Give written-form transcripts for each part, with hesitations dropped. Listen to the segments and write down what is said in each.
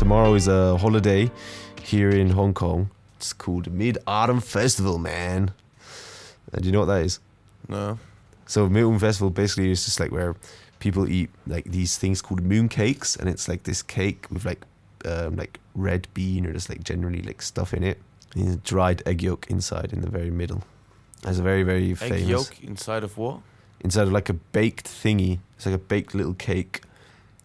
tomorrow is a holiday here in Hong Kong. It's called Mid-Autumn Festival, man. Do you know what that is? No. So Mid-Autumn Festival basically is just like where people eat like these things called moon cakes, and it's like this cake with like red bean or just like generally like stuff in it. And dried egg yolk inside in the very middle. It's a very, very famous. Egg yolk inside of what? Inside of like a baked thingy. It's like a baked little cake.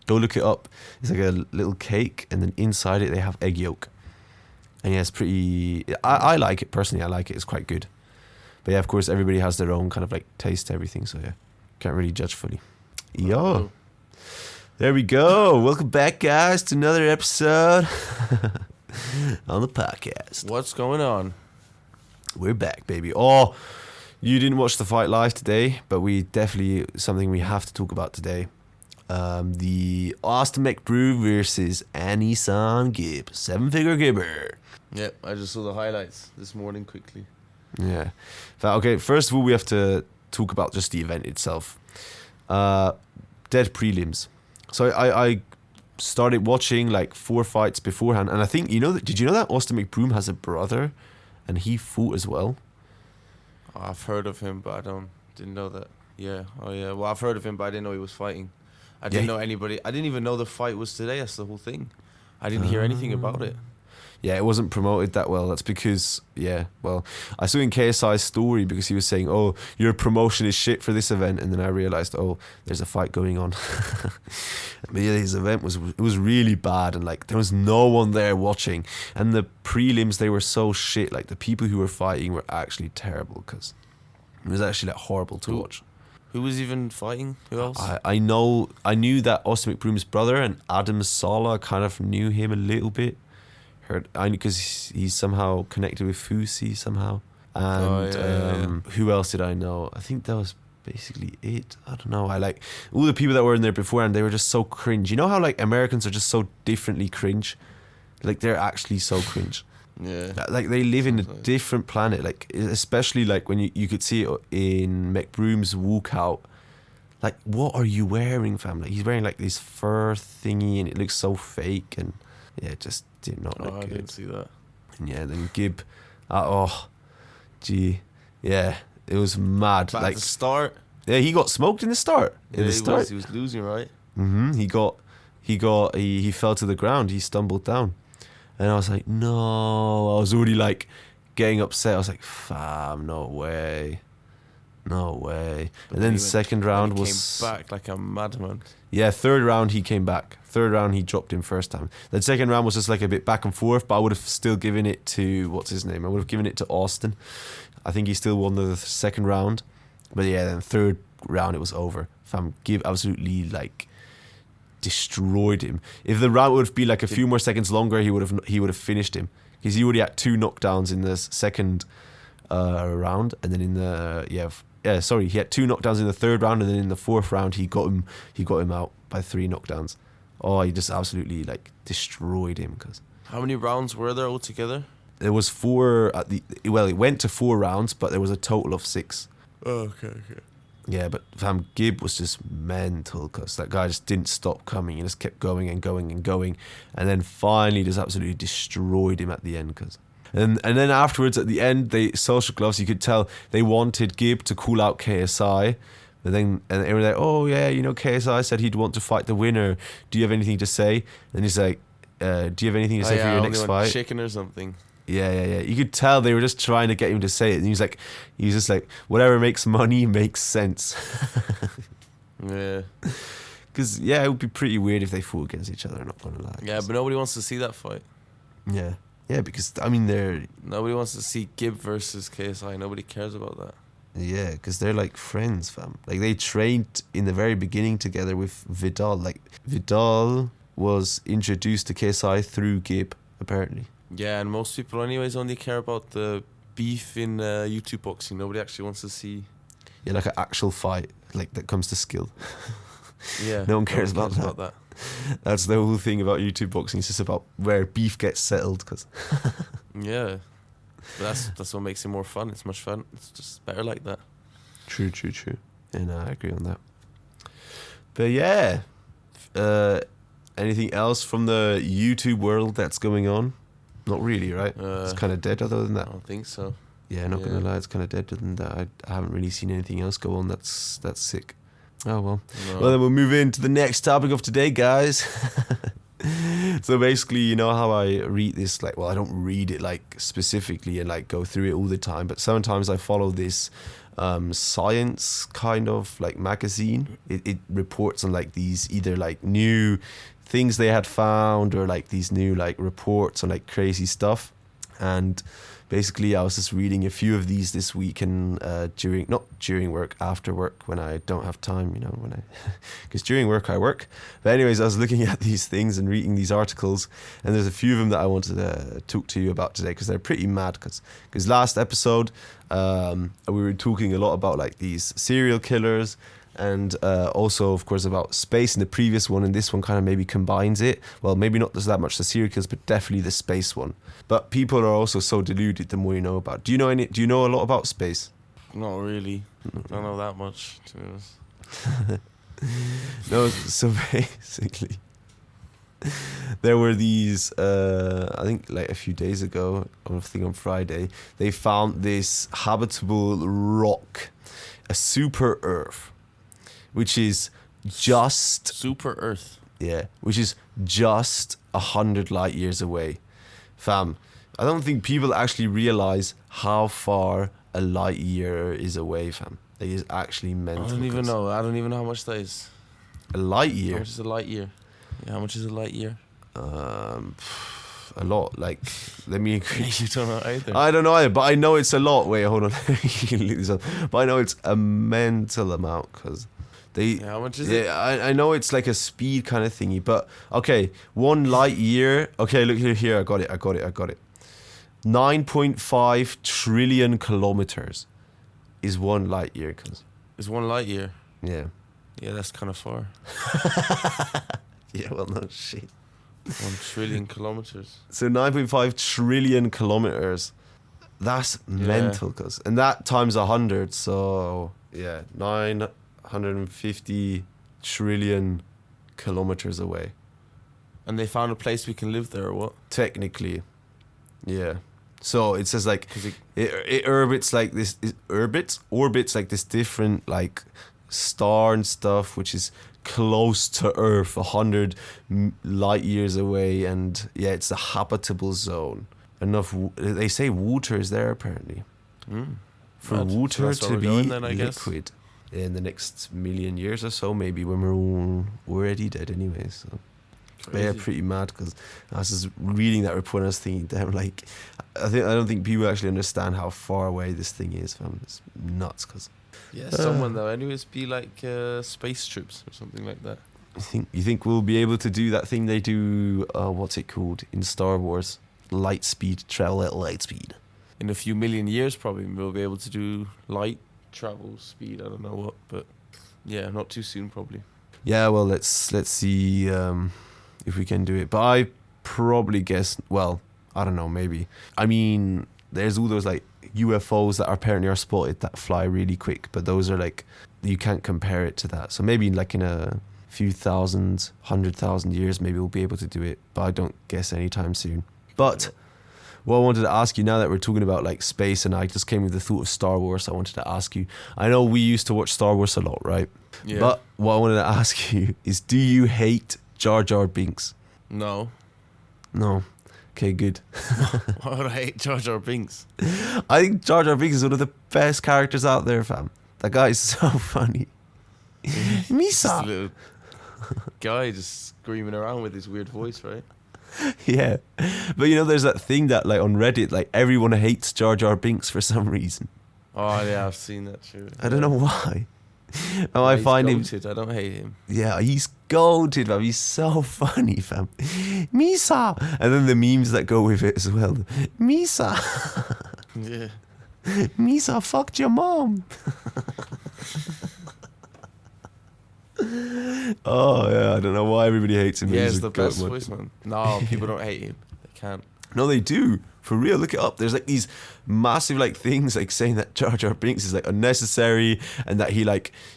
Go look it up. It's like a little cake, and then inside it they have egg yolk. And yeah, it's pretty. I like it personally. I like it. It's quite good. But yeah, of course, everybody has their own kind of like taste to everything. So yeah, can't really judge fully. Yo, there we go. Welcome back, guys, to another episode on the podcast. What's going on? We're back, baby. Oh, you didn't watch the fight live today, but we definitely something we have to talk about today. The Austin McBrew versus Anisan Gibb, 7-figure Gibber. Yep, I just saw the highlights this morning quickly. Yeah. Okay, first of all, we have to talk about just the event itself. Dead prelims. So I started watching like 4 fights beforehand, and I think did you know that Austin McBroom has a brother, and he fought as well? Oh, I've heard of him, but didn't know that. Yeah. Oh yeah. Well, I've heard of him, but I didn't know he was fighting. I didn't know anybody. I didn't even know the fight was today. That's the whole thing. I didn't hear anything about it. Yeah, it wasn't promoted that well. That's because, I saw in KSI's story because he was saying, oh, your promotion is shit for this event. And then I realized, oh, there's a fight going on. But yeah, his event was really bad. And like, there was no one there watching. And the prelims, they were so shit. Like, the people who were fighting were actually terrible because it was actually like horrible to watch. Who was even fighting? Who else? I knew that Austin McBroom's brother and Adam Sala. I kind of knew him a little bit. I knew because he's somehow connected with Fusi somehow. And who else did I know? I think that was basically it. I don't know. I like all the people that were in there before, and they were just so cringe. You know how like Americans are just so differently cringe? Like they're actually so cringe. Yeah. Like they live in a different planet. Like especially like when you could see it in McBroom's walkout. Like what are you wearing, fam? Like he's wearing like this fur thingy, and it looks so fake, and yeah, it just did not look good. I didn't see that. And yeah, then Gibb, yeah, it was mad. But like at the start, yeah, he got smoked in the start. He was losing, right? He fell to the ground. He stumbled down, and I was like, no. I was already like getting upset. I was like, fam, no way. And then the second round he came back like a madman. Yeah, third round he came back. Third round he dropped him first time. Then second round was just like a bit back and forth, but I would have still given it to, what's his name? I would have given it to Austin. I think he still won the second round. But yeah, then third round it was over. Fam, Gibb absolutely like destroyed him. If the round would be like a few more seconds longer, he would have finished him. Because he already had 2 knockdowns in the second round, and then in the he had 2 knockdowns in the third round, and then in the fourth round he got him out by 3 knockdowns. Oh, he just absolutely like destroyed him. Cause how many rounds were there altogether? There was 4 it went to 4 rounds, but there was a total of 6. Oh, okay. Yeah, but fam, Gibb was just mental because that guy just didn't stop coming. He just kept going and going and going, and then finally just absolutely destroyed him at the end. And then afterwards at the end, they social gloves. You could tell they wanted Gibb to call out KSI, and they were like, oh yeah, KSI said he'd want to fight the winner. Do you have anything to say? And he's like, do you have anything to say for your next fight? Chicken or something. Yeah. You could tell they were just trying to get him to say it, and he was just like, whatever makes money makes sense. Yeah. Because yeah, it would be pretty weird if they fought against each other. Not gonna lie. Yeah, but nobody wants to see that fight. Yeah. Yeah, because I mean nobody wants to see Gibb versus KSI. Nobody cares about that. Yeah, because they're like friends, fam. Like they trained in the very beginning together with Vidal. Like Vidal was introduced to KSI through Gibb, apparently. Yeah, and most people anyways only care about the beef in YouTube boxing. Nobody actually wants to see. Yeah, like an actual fight, like that comes to skill. Yeah, no one cares about that. That's the whole thing about YouTube boxing. It's just about where beef gets settled. Yeah, but that's what makes it more fun. It's much fun. It's just better like that. True. And I agree on that. But yeah, Anything else from the YouTube world that's going on? Not really, right? It's kind of dead other than that. I don't think so. Yeah, not gonna lie, it's kind of dead other than that. I haven't really seen anything else go on that's sick. Oh well. No. Well, then we'll move into the next topic of today, guys. So basically, you know how I read this, like, well, I don't read it like specifically and like go through it all the time, but sometimes I follow this science kind of like magazine. It reports on like these either like new things they had found or like these new like reports on like crazy stuff. And basically I was just reading a few of these this week, and not during work, after work, when I don't have time, you know, because during work I work. But anyways, I was looking at these things and reading these articles, and there's a few of them that I wanted to talk to you about today, because they're pretty mad. Because last episode we were talking a lot about like these serial killers, and also, of course, about space in the previous one, and this one kind of maybe combines it. Well, maybe not just that much the serial killers, but definitely the space one. But people are also so deluded the more you know about. Do you know a lot about space? Not really. Don't know that much, to be honest. No, so basically, there were these, I think like a few days ago, I think on Friday, they found this habitable rock, a super Earth, which is just Super Earth. Yeah, which is just 100 light years away. Fam, I don't think people actually realize how far a light year is away, fam. It is actually mental. I don't even know. I don't even know how much that is. A light How year? much is a light year? Yeah, how much is a light year? A lot. Like, let me... You don't know either. I don't know either, but I know it's a lot. Wait, hold on. You can look this up. But I know it's a mental amount, because... Yeah, how much is it? Yeah, I know it's like a speed kind of thingy, but okay, 1 light year. Okay, look here. I got it. 9.5 trillion kilometers is 1 light year, cause It's 1 light year. yeah. Yeah, that's kind of far. Yeah, well, no shit. 1 trillion kilometers. So 9.5 trillion kilometers. That's mental, cause, and that times 100. So yeah, 950 trillion kilometers away. And they found a place we can live there, or what? Technically, yeah. So it says like it orbits like this. It orbits like this different like star and stuff, which is close to Earth, 100 light years away, and yeah, it's a habitable zone. They say water is there apparently. For water so to be going then, I guess. liquid in the next million years or so, maybe, when we're all already dead anyway. So. But yeah, pretty mad, because I was just reading that report and I was thinking, damn, like, I don't think people actually understand how far away this thing is, fam. It's nuts, cause yeah, someone though. Anyways, be like space trips or something like that. you think we'll be able to do that thing they do? What's it called in Star Wars? Light speed, travel at light speed. In a few million years, probably we'll be able to do light travel speed. I don't know what, but yeah, not too soon, probably. Yeah, well, let's see if we can do it. But I probably guess, well, I don't know, maybe. I mean, there's all those like UFOs that apparently are spotted that fly really quick, but those are like, you can't compare it to that. So maybe like in a few thousand, 100,000 years, maybe we'll be able to do it. But I don't guess anytime soon. But what I wanted to ask you, now that we're talking about like space, and I just came with the thought of Star Wars, I wanted to ask you, I know we used to watch Star Wars a lot, right? Yeah. But what I wanted to ask you is, do you hate Jar Jar Binks? No. No. Okay, good. Why would I hate Jar Jar Binks? I think Jar Jar Binks is one of the best characters out there, fam. That guy is so funny. Just a Misa. little guy just screaming around with his weird voice, right? Yeah. But you know, there's that thing that like on Reddit, like everyone hates Jar Jar Binks for some reason. Oh yeah, I've seen that too. I don't know why. Oh, Yeah, I he's find him. goated. I don't hate him. Yeah, he's goated, fam. He's so funny, fam. Misa. And then the memes that go with it as well. Misa. Yeah. Misa fucked your mom. Oh yeah, I don't know why everybody hates him. Yeah, He's it's a the goat best man. voice, man. No, people don't hate him. They can't. No, they do. For real, look it up. There's like these massive like things like saying that Jar Jar Binks is like unnecessary and that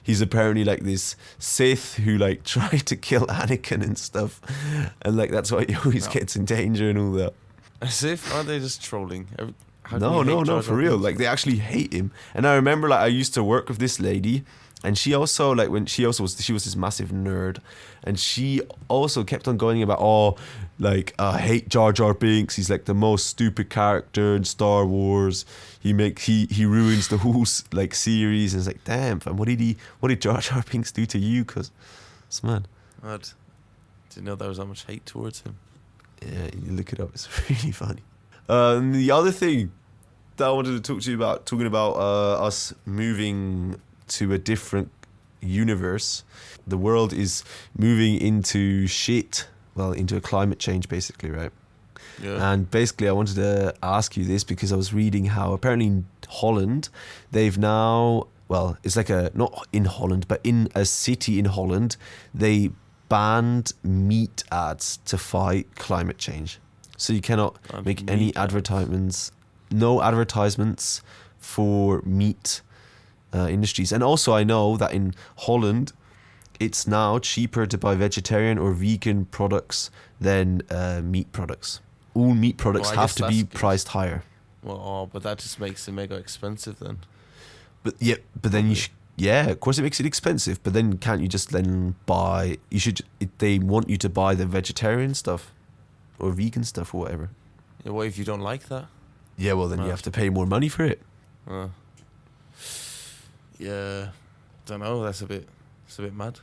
he's apparently like this Sith who like tried to kill Anakin and stuff, and like that's why he always gets in danger and all that. As if, aren't they just trolling? How can No, you hate no, Jar no, Jar for real. Binks? Like they actually hate him. And I remember like I used to work with this lady, and she also like when she was this massive nerd, and she also kept on going about I hate Jar Jar Binks. He's like the most stupid character in Star Wars. He ruins the whole like series. And it's like, damn, fam, what did Jar Jar Binks do to you? Cause it's mad. Didn't know there was that much hate towards him. Yeah, you look it up. It's really funny. And the other thing that I wanted to talk to you about, talking about us moving to a different universe. The world is moving into shit. Well, into a climate change, basically, right? Yeah. And basically, I wanted to ask you this because I was reading how apparently in Holland, they've now, well, it's like not in Holland, but in a city in Holland, they banned meat ads to fight climate change. So you cannot make any advertisements, no advertisements for meat industries. And also I know that in Holland, it's now cheaper to buy vegetarian or vegan products than meat products. All meat products have to be priced higher. Well, but that just makes it mega expensive then. But then of course it makes it expensive. But then can't you just then buy? They want you to buy the vegetarian stuff or vegan stuff or whatever. Yeah, what if you don't like that? Yeah, well then you have to pay more money for it. Yeah, don't know. It's a bit mad.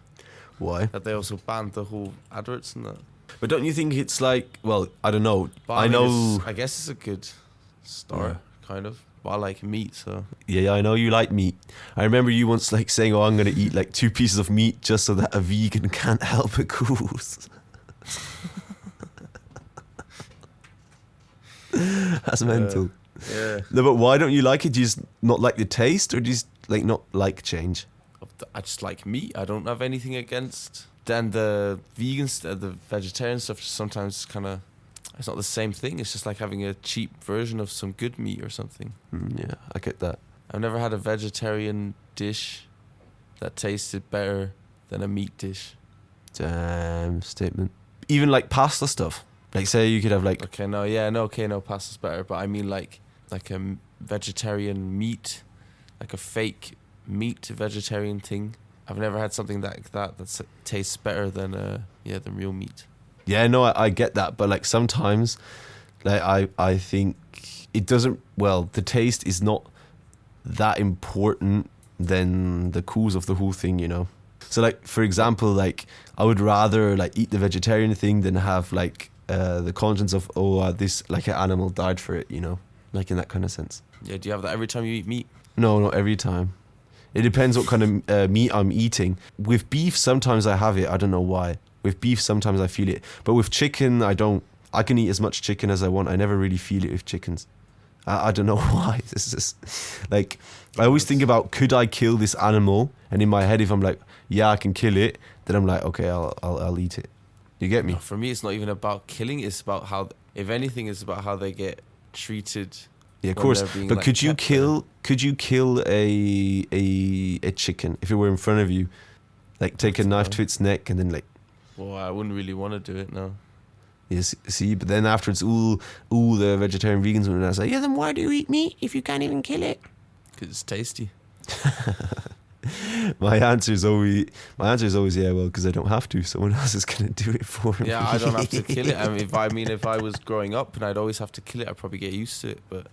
Why? That they also banned the whole adverts and that. But don't you think it's like? Well, I don't know. But I know. I guess it's a good start, kind of. But I like meat, so. Yeah, I know you like meat. I remember you once like saying, "Oh, I'm going to eat like 2 pieces of meat just so that a vegan can't help a goose." That's mental. Yeah. No, but why don't you like it? Do you just not like the taste, or do you just like not like change? I just like meat. I don't have anything against. Then the the vegetarian stuff, sometimes it's not the same thing. It's just like having a cheap version of some good meat or something. Yeah, I get that. I've never had a vegetarian dish that tasted better than a meat dish. Damn statement. Even like pasta stuff. Like say you could have like. No, pasta's better. But I mean like a vegetarian meat, like a fake meat vegetarian thing. I've never had something like that tastes better than than real meat. Yeah, no, I get that, but like sometimes, like I think it doesn't. Well, the taste is not that important than the cause of the whole thing, you know. So like for example, like I would rather like eat the vegetarian thing than have like the conscience of this like an animal died for it, you know, like in that kind of sense. Yeah, do you have that every time you eat meat? No, not every time. It depends what kind of meat I'm eating. With beef, sometimes I have it. I don't know why. With beef, sometimes I feel it. But with chicken, I don't. I can eat as much chicken as I want. I never really feel it with chickens. I don't know why. This is like, I always think about, could I kill this animal? And in my head, if I'm like, yeah, I can kill it, then I'm like, okay, I'll eat it. You get me? No, for me, it's not even about killing. It's about how, if anything, it's about how they get treated. Yeah, of course. But like could you kill a chicken if it were in front of you? Like take a knife to its neck and then like. Well, I wouldn't really want to do it, no. Yes, see, but then afterwards, all the vegetarian vegans would say, yeah, then why do you eat meat if you can't even kill it? Because it's tasty. My answer is always yeah, well, because I don't have to. Someone else is gonna do it for me. Yeah, I don't have to kill it. If I was growing up and I'd always have to kill it, I'd probably get used to it. But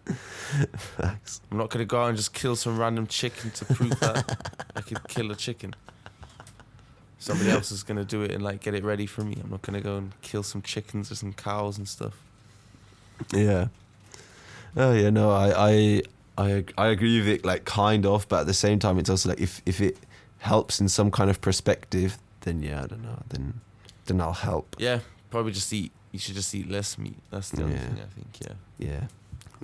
Facts. I'm not gonna go out and just kill some random chicken to prove that I could kill a chicken. Somebody else is gonna do it and like get it ready for me. I'm not gonna go and kill some chickens or some cows and stuff. Yeah. Oh yeah, no, I agree with it, like kind of, but at the same time, it's also like if it helps in some kind of perspective, then yeah, I don't know, then I'll help. Yeah, probably just eat. You should just eat less meat. That's the only thing I think. Yeah. Yeah.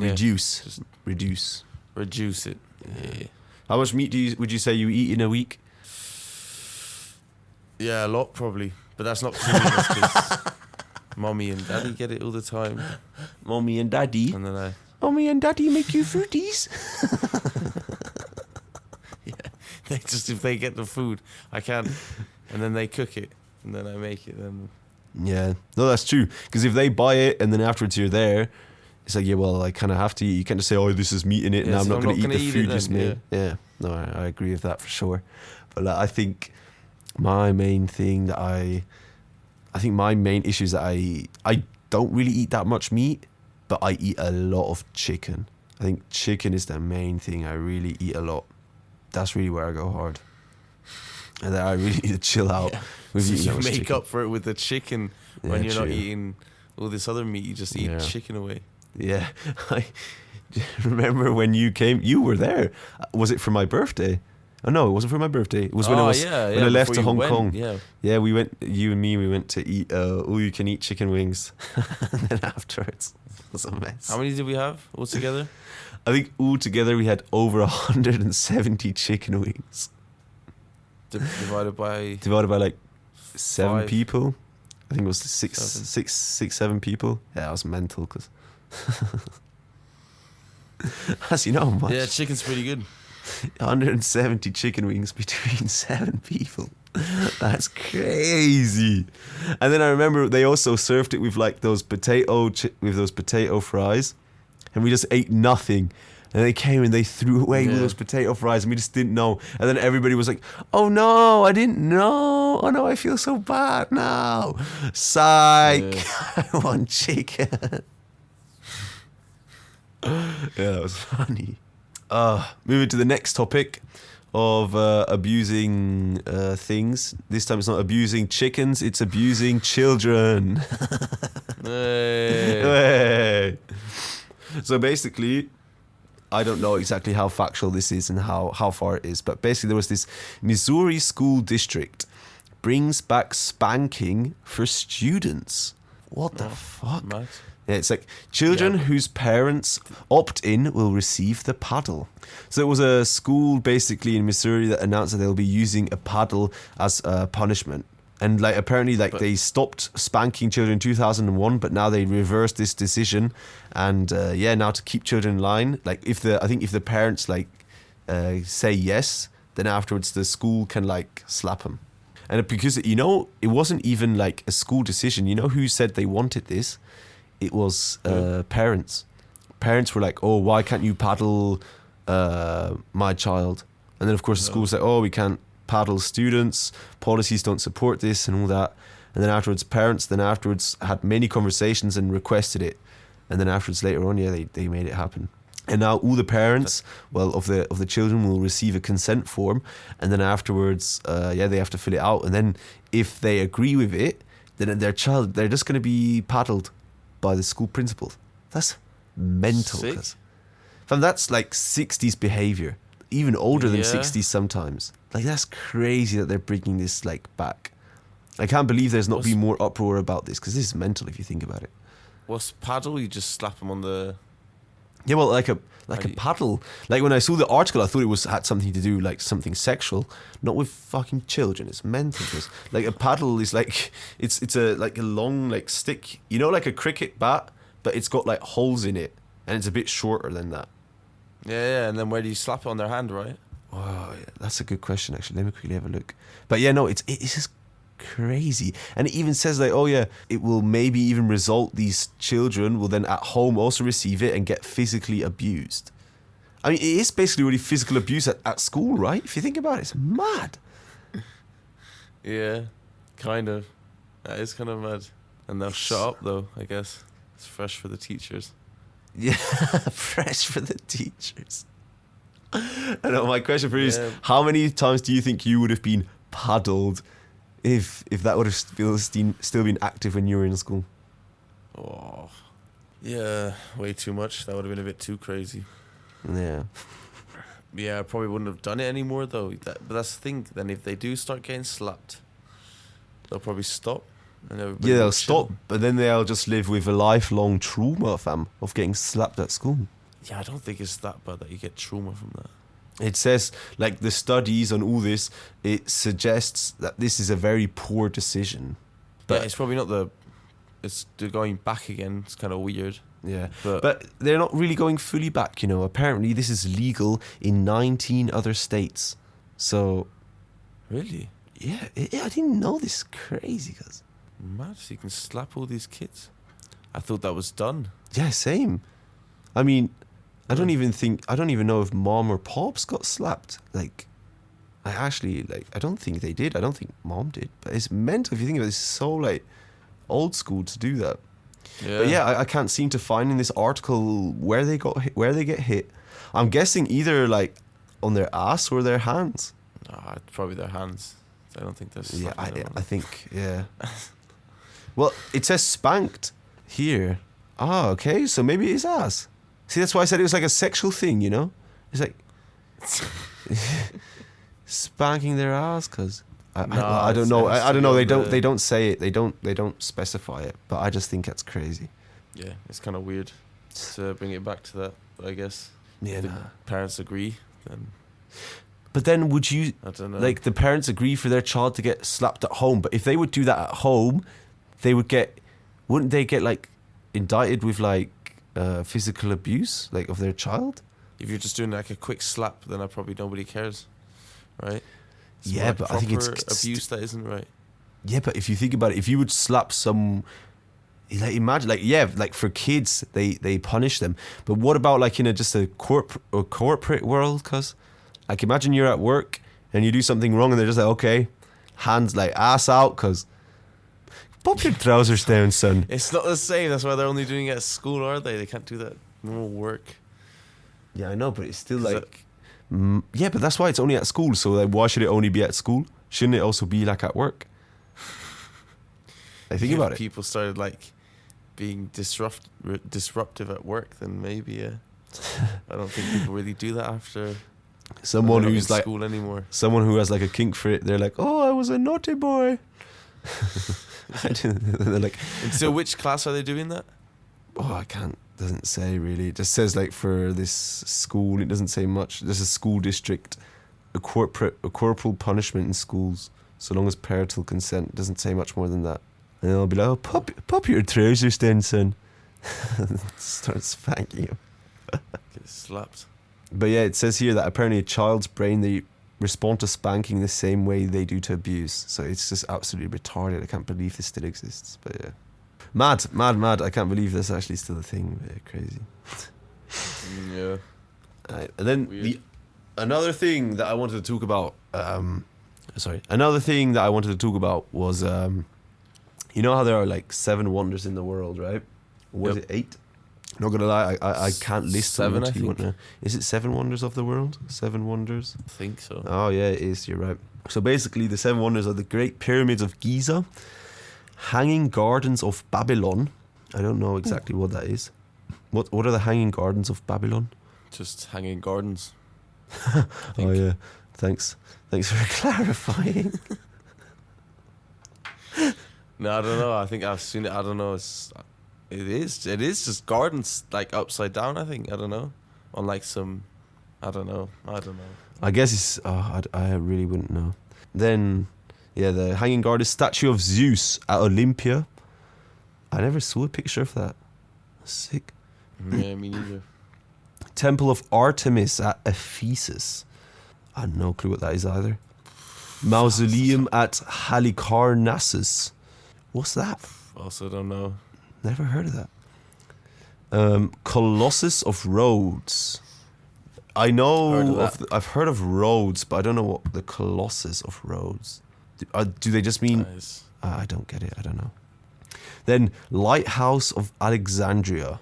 Reduce. Just Reduce it. Yeah. How much meat would you say you eat in a week? Yeah, a lot probably, but that's not clean. Mommy and daddy get it all the time. Mommy and daddy. And then Mommy and daddy make you fruities. yeah, they just, if they get the food, I can't. And then they cook it. And then I make it. Then Yeah. No, that's true. Because if they buy it and then afterwards you're there, it's like, yeah, well, I kind of have to eat. You can't just say, oh, this is meat in it, and I'm not going to eat the food just made. Yeah. No, I agree with that for sure. But I think my main thing that I think my main issue is that I don't really eat that much meat, but I eat a lot of chicken. I think chicken is the main thing. I really eat a lot. That's really where I go hard. And then I really need to chill out. Yeah. With so eating you that much make chicken. up for it with the chicken when you're not eating all this other meat. You just eat chicken away. Yeah. I remember when you came, you were there. Was it for my birthday? Oh no, it wasn't for my birthday. It was when I left to Hong Kong. Yeah, we went. You and me, we went to eat all-you-can-eat chicken wings, and then afterwards it was a mess. How many did we have altogether? I think altogether we had over 170 chicken wings. Divided by like 7 5. people. I think it was seven people. Yeah, I was mental because, as you know, much. Yeah, chicken's pretty good. 170 chicken wings between 7 people. That's crazy. And then I remember they also served it with like those potato fries, and we just ate nothing. And they came and they threw away those potato fries, and we just didn't know. And then everybody was like, "Oh no, I didn't know. Oh no, I feel so bad now. Psych. I want chicken." Yeah, that was funny. Moving to the next topic of abusing things. This time it's not abusing chickens, it's abusing children. Hey. So basically, I don't know exactly how factual this is and how far it is, but basically there was this Missouri school district brings back spanking for students. What the fuck? Mad. Yeah, it's like children whose parents opt in will receive the paddle. So it was a school basically in Missouri that announced that they'll be using a paddle as a punishment. And like apparently they stopped spanking children in 2001, but now they reversed this decision. And now to keep children in line, like if the parents say yes, then afterwards the school can like slap them. And because it wasn't even like a school decision. You know who said they wanted this? It was parents. Parents were like, "Oh, why can't you paddle my child?" And then of course the school said, "Oh, we can't paddle students. Policies don't support this and all that." And then afterwards, parents had many conversations and requested it. And then afterwards, later on, they made it happen. And now all the parents, of the children will receive a consent form, and then afterwards, they have to fill it out. And then if they agree with it, then they're just going to be paddled by the school principal. That's mental. Fam, that's like 60s behavior, even older than 60s sometimes. Like that's crazy that they're bringing this like back. I can't believe there's not been more uproar about this, because this is mental if you think about it. What's paddle? You just slap them on the... Yeah, well, like a paddle. Like when I saw the article, I thought it had something to do like something sexual, not with fucking children. It's mental. Like a paddle is like it's a long like stick, like a cricket bat, but it's got like holes in it, and it's a bit shorter than that. Yeah. And then where do you slap it on their hand, right? Oh, yeah, that's a good question actually. Let me quickly have a look. But yeah, no, it's just crazy. And it even says like, oh yeah, it will maybe even result these children will then at home also receive it and get physically abused. I mean, it is basically really physical abuse at school, right? If you think about it, it's mad. Yeah, kind of. That is kind of mad. And they'll shut up though, I guess. It's fresh for the teachers. Yeah, fresh for the teachers. I know, my question for you is, how many times do you think you would have been paddled if that would have still been active when you were in school? Oh, yeah, way too much. That would have been a bit too crazy. Yeah. Yeah, I probably wouldn't have done it anymore though. But that's the thing. Then if they do start getting slapped, they'll probably stop. And they'll stop, but then they'll just live with a lifelong trauma, fam, of getting slapped at school. Yeah, I don't think it's that bad that you get trauma from that. It says, like, the studies on all this, it suggests that this is a very poor decision. But it's probably not they're going back again. It's kind of weird. Yeah, But- but they're not really going fully back. Apparently this is legal in 19 other states. So Really? yeah, I didn't know this. Crazy, cuz. Mad. So you can slap all these kids. I thought that was done. Yeah, same. I mean, I don't even know if mom or pops got slapped. Like, I don't think they did. I don't think mom did. But it's mental if you think about it. It's so like old school to do that. Yeah. But yeah, I can't seem to find in this article where they get hit. I'm guessing either like on their ass or their hands. Nah, probably their hands. I don't think they're. Yeah, slapping them. I think, yeah. Well, it says spanked here. Ah, okay, so maybe it's ass. See, that's why I said it was like a sexual thing, It's like spanking their ass, cause I don't know. I don't know. They don't say it. They don't specify it. But I just think that's crazy. Yeah, it's kind of weird to bring it back to that. But I guess Yeah. if the parents agree, then But then would you I don't know. like the parents agree for their child to get slapped at home? But if they would do that at home, wouldn't they get like indicted with like physical abuse like of their child? if you're just doing like a quick slap, then probably nobody cares, right? It's Yeah, more like but I think it's proper abuse that isn't right. Yeah, but if you think about it, if you would slap some, like imagine, like for kids, they punish them. But what about like in just a corporate world? Cause like imagine you're at work and you do something wrong and they're just like, okay, hands like ass out, cause pop your trousers down, son. It's not the same. That's why they're only doing it at school, are they? They can't do that normal work. Yeah, I know, but it's still Is like, yeah, but that's why it's only at school. So like, why should it only be at school? Shouldn't it also be like at work? I think If about it. people started like being disruptive at work, then maybe yeah. I don't think people really do that after Someone they're not who's in like, school anymore. someone who has like a kink for it, they're like, oh, I was a naughty boy. They're like, And so, which class are they doing that? oh, I can't. Doesn't say really. It just says like for this school. It doesn't say much. This is school district, a corporal punishment in schools, so long as parental consent. It doesn't say much more than that. And they'll be like, oh, pop your trousers down, son. Start spanking him. Get slapped. But yeah, it says here that apparently a child's brain, they respond to spanking the same way they do to abuse. So it's just absolutely retarded. I can't believe this still exists. But yeah. Mad. I can't believe this actually still a thing. Yeah, crazy. Yeah. Right. And then Weird. another thing that I wanted to talk about, another thing that I wanted to talk about was, you know how there are like 7 wonders in the world, right? What is Yep. it, 8? Not gonna lie, I can't list them 7, I until you think. want to. Is it 7 wonders of the world? 7 wonders? I think so. Oh yeah, it is. You're right. So basically, the 7 wonders are the Great Pyramids of Giza, Hanging Gardens of Babylon. I don't know exactly what that is. What are the Hanging Gardens of Babylon? Just hanging gardens. Oh think. yeah, thanks for clarifying. No, I don't know. I think I've seen it. I don't know. It is just gardens like upside down. I think. I don't know. On like some. I don't know. I guess it's. I really wouldn't know. Then, yeah, the Hanging Garden statue of Zeus at Olympia. I never saw a picture of that. Sick. Yeah, me neither. Temple of Artemis at Ephesus. I have no clue what that is either. Mausoleum at Halicarnassus. What's that? Also, don't know. Never heard of that. Colossus of Rhodes. I know Heard of that. I've heard of Rhodes, but I don't know what the Colossus of Rhodes. Do they just mean? Nice. I don't get it. I don't know. Then Lighthouse of Alexandria.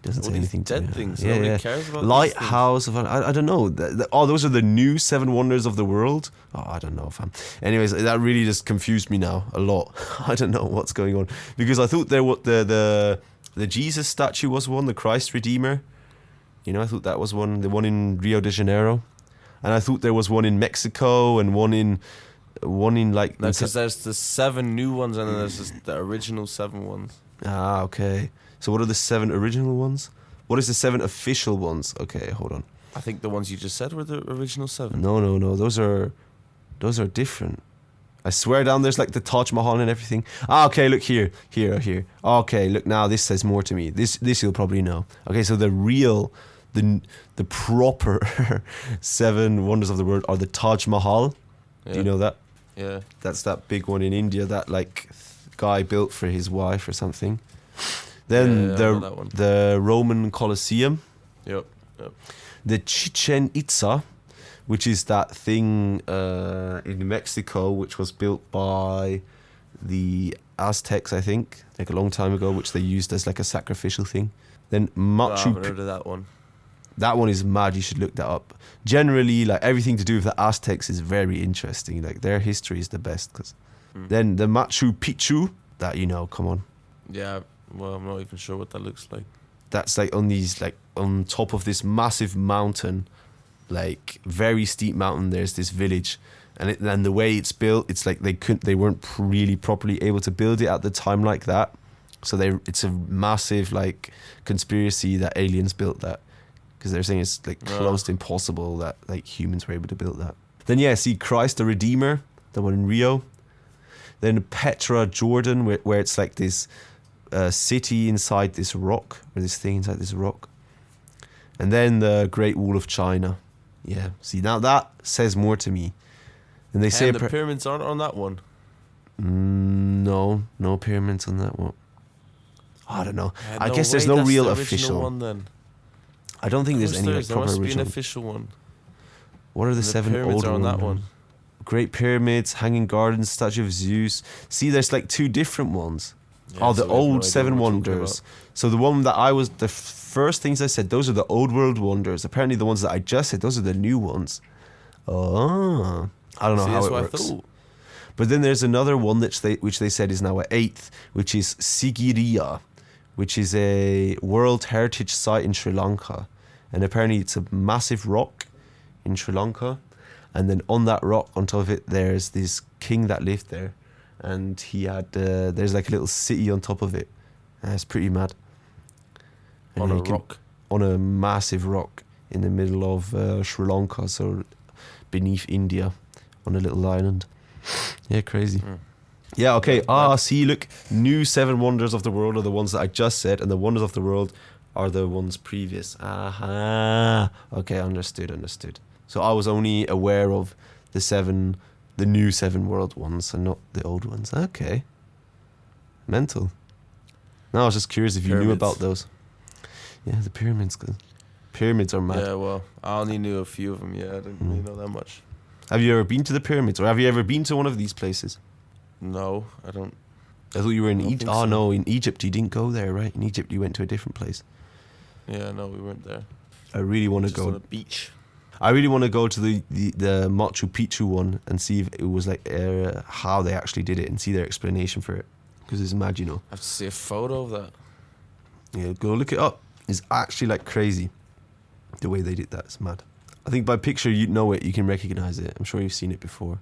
Doesn't All say these anything to dead me. things. Yeah, Nobody yeah. cares about these Lighthouse of I don't know. Those are the new 7 wonders of the world. Oh, I don't know, fam. Anyways, that really just confused me now a lot. I don't know what's going on because I thought there what the Jesus statue was one, the Christ Redeemer. You know, I thought that was one, the one in Rio de Janeiro, and I thought there was one in Mexico and one in like. No, because there's the 7 new ones and then there's just the original 7 ones. Ah, okay. So what are the 7 original ones? What is the 7 official ones? Okay, hold on. I think the ones you just said were the original 7. No. Those are different. I swear down there's like the Taj Mahal and everything. Ah, okay, look here. Okay, look now this says more to me. This you'll probably know. Okay, so the proper 7 wonders of the world are the Taj Mahal. Yeah. Do you know that? Yeah. That's that big one in India that like guy built for his wife or something. Then I know that one. the Roman Colosseum. Yep. The Chichen Itza, which is that thing in Mexico, which was built by the Aztecs, I think, like a long time ago, which they used as like a sacrificial thing. Then I Machu haven't heard of that one. That one is mad. You should look that up. Generally, like everything to do with the Aztecs is very interesting. Like their history is the best. Then the Machu Picchu, that come on. Yeah. Well, I'm not even sure what that looks like. That's like on top of this massive mountain, like very steep mountain. There's this village, and the way it's built, it's like they weren't really properly able to build it at the time like that. So it's a massive like conspiracy that aliens built that, because they're saying it's like close to impossible that like humans were able to build that. Then see Christ the Redeemer, the one in Rio. Then Petra, Jordan, where it's like this city inside this rock, or this thing inside this rock. And then the Great Wall of China. Yeah, see now that says more to me. And they say the pyramids aren't on that one. No pyramids on that one. I don't know. I No guess there's way no that's real the official original one then. I don't think there's any like There proper must be an original. official one. What are the 7 pyramids older are on that ones? one. Great Pyramids, Hanging Gardens, Statue of Zeus. See, there's like 2 different ones. Yeah, The so we have no old idea 7 what we're talking wonders. about. So the one that the first things I said, those are the old world wonders. Apparently the ones that I just said, those are the new ones. Oh, I don't know See, how that's it what works. I thought. But then there's another one which they said is now a 8th, which is Sigiriya, which is a World Heritage Site in Sri Lanka. And apparently it's a massive rock in Sri Lanka. And then on that rock, on top of it, there's this king that lived there. And he had, there's like a little city on top of it. It's pretty mad. And On a you can- rock. On a massive rock in the middle of Sri Lanka, so beneath India, on a little island. Yeah, crazy. Yeah, okay. See, look, new 7 wonders of the world are the ones that I just said, and the wonders of the world are the ones previous. Aha. Okay, understood. So I was only aware of the new 7 world ones, and not the old ones. Okay. Mental. No, I was just curious if you knew about those. Yeah, the pyramids. Pyramids are mad. Yeah, well, I only knew a few of them. Yeah, I didn't really know that much. Have you ever been to the pyramids, or have you ever been to one of these places? No, I don't. I thought you were in I don't Egypt. think Oh so. no, in Egypt you didn't go there, right? In Egypt you went to a different place. Yeah, no, we weren't there. I really want to Just on go. a beach. I really want to go to the Machu Picchu one and see if it was like how they actually did it and see their explanation for it, because it's mad, I have to see a photo of that. Yeah, go look it up. It's actually like crazy the way they did that. It's mad. I think by picture you know it, you can recognize it. I'm sure you've seen it before.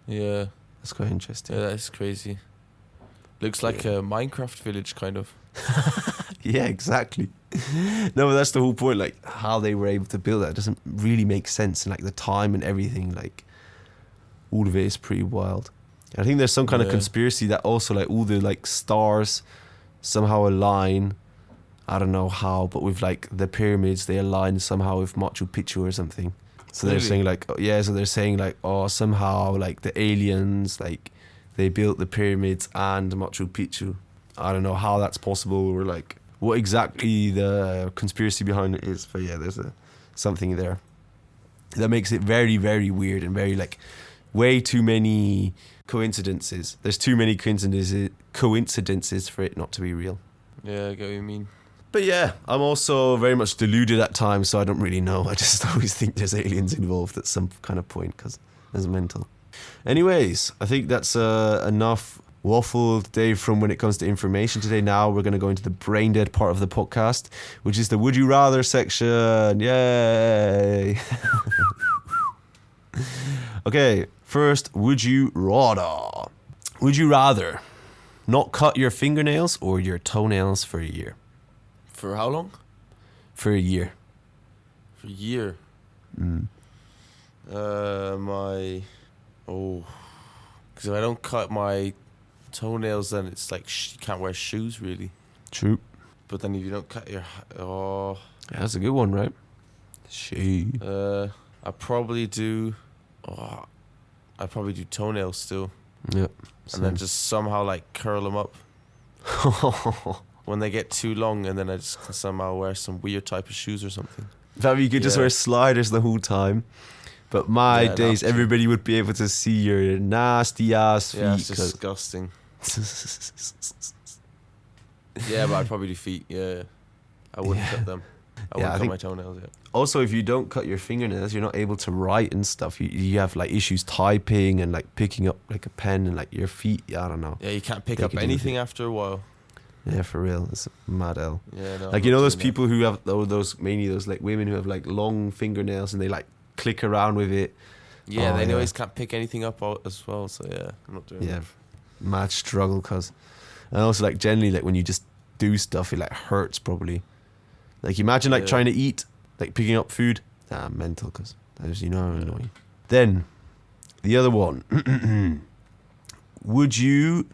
Yeah, That's quite interesting. yeah, that is crazy. Looks like a Minecraft village, kind of. Yeah, exactly. No, but that's the whole point. Like how they were able to build that doesn't really make sense, and like the time and everything, like all of it is pretty wild. I think there's some kind of Yeah. conspiracy that also like all the like stars somehow align. I don't know how, but with like the pyramids, they align somehow with Machu Picchu or something. So they're Really? saying like, so they're saying like, somehow like the aliens, like they built the pyramids and Machu Picchu. I don't know how that's possible, or like what exactly the conspiracy behind it is. But yeah, there's something there that makes it very, very weird and very like way too many coincidences. There's too many coincidences for it not to be real. Yeah, I get what you mean. But yeah, I'm also very much deluded at times, so I don't really know. I just always think there's aliens involved at some kind of point, because it's mental. Anyways, I think that's enough waffle today from when it comes to information today. Now we're going to go into the brain dead part of the podcast, which is the Would You Rather section. Yay! Okay, first, would you rather? Would you rather not cut your fingernails or your toenails for a year? For how long? For a year. For a year. Because if I don't cut my toenails, then it's like you can't wear shoes really. True. But then if you don't cut your Yeah, that's a good one, right? I probably do. I probably do toenails still. Yep. And then just somehow like curl them up when they get too long, and then I just can somehow wear some weird type of shoes or something. That you could just wear sliders the whole time. But my days, everybody would be able to see your nasty ass feet. Yeah, it's disgusting. Yeah, but I'd probably do feet. Yeah, I wouldn't cut them. I wouldn't cut my toenails. Yeah. Also, if you don't cut your fingernails, you're not able to write and stuff. You have like issues typing and like picking up like a pen and like your feet. I don't know. Yeah, you can't pick up anything after a while. Yeah, for real, it's mad hell. Yeah, no, like you know those people who have those mainly those like women who have like long fingernails and they like click around with it. Yeah, they always can't pick anything up as well. So yeah, I'm not doing that. Yeah, mad struggle, cause and also like generally like when you just do stuff, it like hurts probably. Like imagine like trying to eat, like picking up food. Mental, cause that is annoying. Then the other one, would you?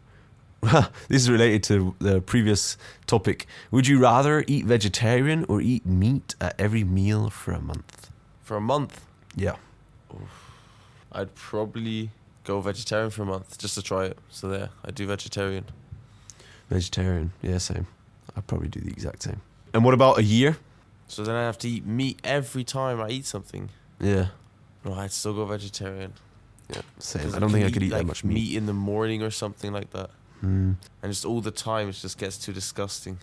This is related to the previous topic. Would you rather eat vegetarian or eat meat at every meal for a month? For a month? Yeah. I'd probably go vegetarian for a month just to try it. So there, I'd do vegetarian. Vegetarian, yeah, same. I'd probably do the exact same. And what about a year? So then I have to eat meat every time I eat something. Yeah. No, I'd still go vegetarian. Yeah, same. I don't think I could eat that much meat. Meat in the morning or something like that. And just all the time, it just gets too disgusting.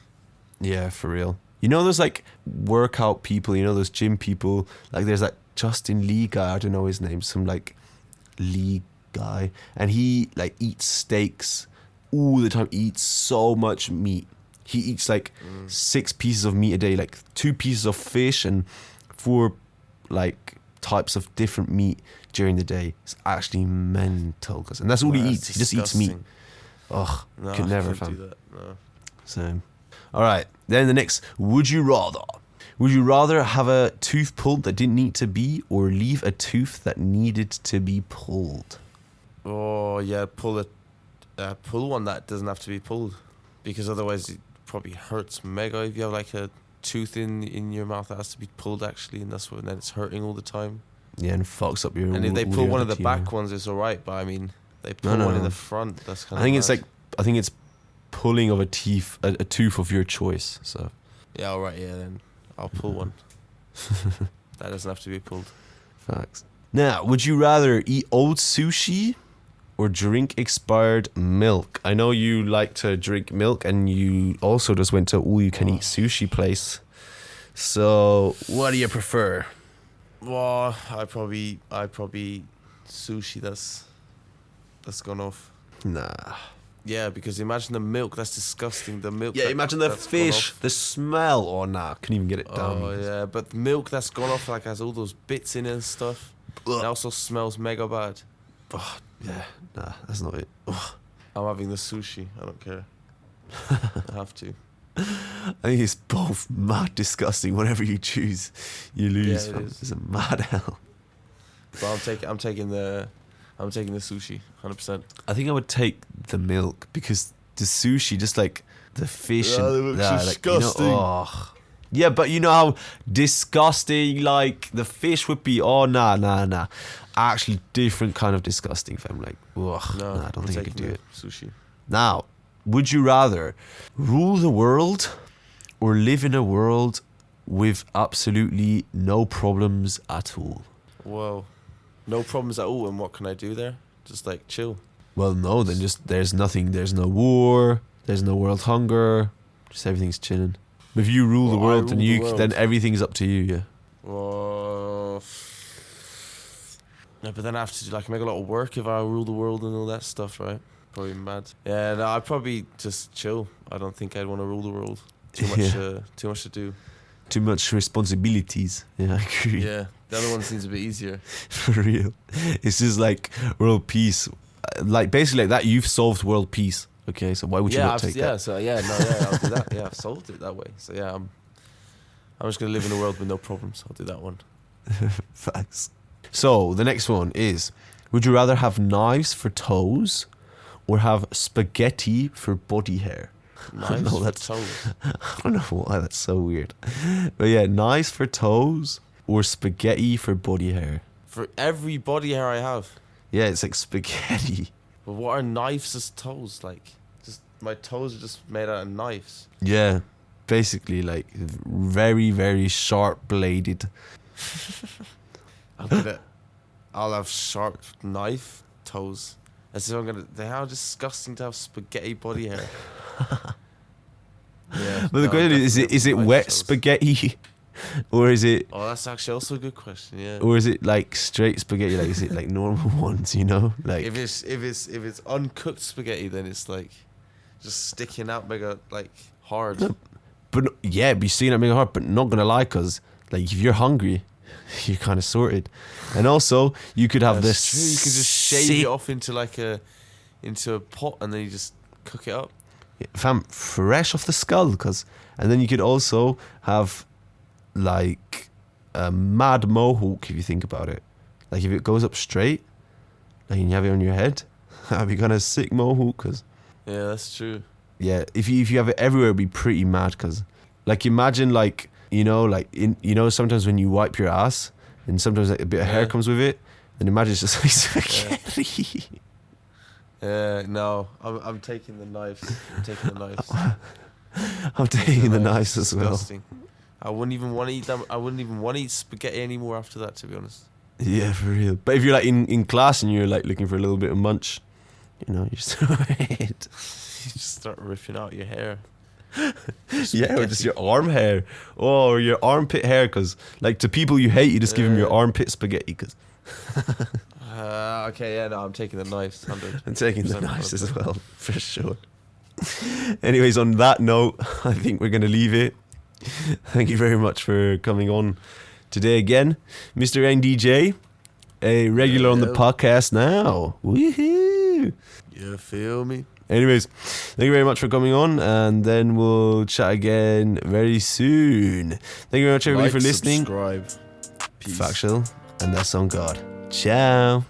Yeah, for real. You know those like workout people, you know those gym people, like there's that Justin Lee guy, I don't know his name, some like Lee guy, and he like eats steaks all the time, eats so much meat. He eats like 6 pieces of meat a day, like 2 pieces of fish and 4 like types of different meat during the day. It's actually mental, and that's all he eats. He just eats meat. Ugh, no, could never, do that. No. So, all right. Then the next, would you rather have a tooth pulled that didn't need to be, or leave a tooth that needed to be pulled? Oh yeah, pull one that doesn't have to be pulled, because otherwise it probably hurts mega if you have like a tooth in your mouth that has to be pulled actually, and that's when then it's hurting all the time. Yeah, and fucks up your. And if they pull one of the back ones, it's alright, but I mean, they pull one in the front. That's kind of. I think it's pulling of a tooth of your choice. So. Yeah, alright. Yeah, then I'll pull one. That doesn't have to be pulled. Facts. Now, would you rather eat old sushi or drink expired milk? I know you like to drink milk, and you also just went to all-you-can-eat sushi place. So, what do you prefer? Well, I probably sushi that's gone off. Nah. Yeah, because imagine the milk. That's disgusting. The milk. Yeah, imagine the fish, the smell. Oh nah, couldn't even get it down. Oh yeah, but milk that's gone off like has all those bits in it and stuff. It also smells mega bad. Oh yeah, nah, that's not it. Ugh. I'm having the sushi. I don't care. I have to. I think it's both mad disgusting. Whatever you choose, you lose. Yeah, It's a mad hell. But I'm taking the sushi, 100%. I think I would take the milk because the sushi, just like the fish, they look disgusting. Yeah, but you know how disgusting like the fish would be. Oh nah. Actually, different kind of disgusting. Fam, like, ugh, I don't think I could do it. Sushi. Now, would you rather rule the world or live in a world with absolutely no problems at all? Whoa. No problems at all, and what can I do there? Just like chill. Well, no, then just there's nothing. There's no war. There's no world hunger. Just everything's chilling. If you rule the world, then everything's up to you. Yeah. Well, no, but then I have to make a lot of work if I rule the world and all that stuff, right? Probably mad. Yeah, no, I'd probably just chill. I don't think I'd want to rule the world. Too much to do. Too much responsibilities. Yeah, I agree. Yeah, the other one seems a bit easier. For real. It's just like world peace. Like basically like that, you've solved world peace. Okay, so why would you not take that? I'll do that. Yeah, I've solved it that way. So yeah, I'm just gonna live in a world with no problems. I'll do that one. Facts. So the next one is, Would you rather have knives for toes or have spaghetti for body hair? Knives No, for that's- toes. I don't know why that's so weird. But yeah, knives for toes or spaghetti for body hair. For every body hair I have. Yeah, it's like spaghetti. But what are knives as toes? Like, just my toes are just made out of knives. Yeah, basically like very, very sharp bladed. I'll have sharp knife toes. As if I'm gonna. How disgusting to have spaghetti body hair. Yeah. But the question is it knife wet toes. spaghetti, or is it Oh, that's actually also a good question. Yeah. or is it like straight spaghetti? Like is it like normal ones? You know, like If it's uncooked spaghetti, then it's like just sticking out mega like hard. No. But yeah, be seeing it mega hard. But not gonna lie, cause like if you're hungry, you're kind of sorted. And also, you could have That's this. true. You can just shave it off into a pot and then you just cook it up. Fam, fresh off the skull, and then you could also have like a mad mohawk if you think about it. Like if it goes up straight, like and you have it on your head, that'd be kind of sick mohawk. Cause Yeah, that's true. yeah, if you have it everywhere, it'd be pretty mad. Cause like imagine like sometimes when you wipe your ass and sometimes like a bit of hair Yeah. comes with it, and imagine it's just like spaghetti. No, I'm taking the knives. I'm taking the knives. I'm taking the knives as well. Disgusting. I wouldn't even want to eat them. I wouldn't even want to eat spaghetti anymore after that, to be honest. Yeah, for real. But if you're like in class and you're like looking for a little bit of munch, you know, you just throw it. You just start ripping out your hair. Yeah, or just your arm hair. Oh, or your armpit hair, because like to people you hate, you just give them your armpit spaghetti. Because Okay, yeah, no, I'm taking the knives. 100. I'm taking the 100%. knives as well, for sure. Anyways, on that note, I think we're going to leave it. Thank you very much for coming on today again. Mr. NDJ, a regular on the Yeah. podcast now. Woohoo! You feel me? Anyways, thank you very much for coming on, and then we'll chat again very soon. Thank you very much, everybody, for listening. Subscribe. Peace. Factual, and that's on God. Ciao.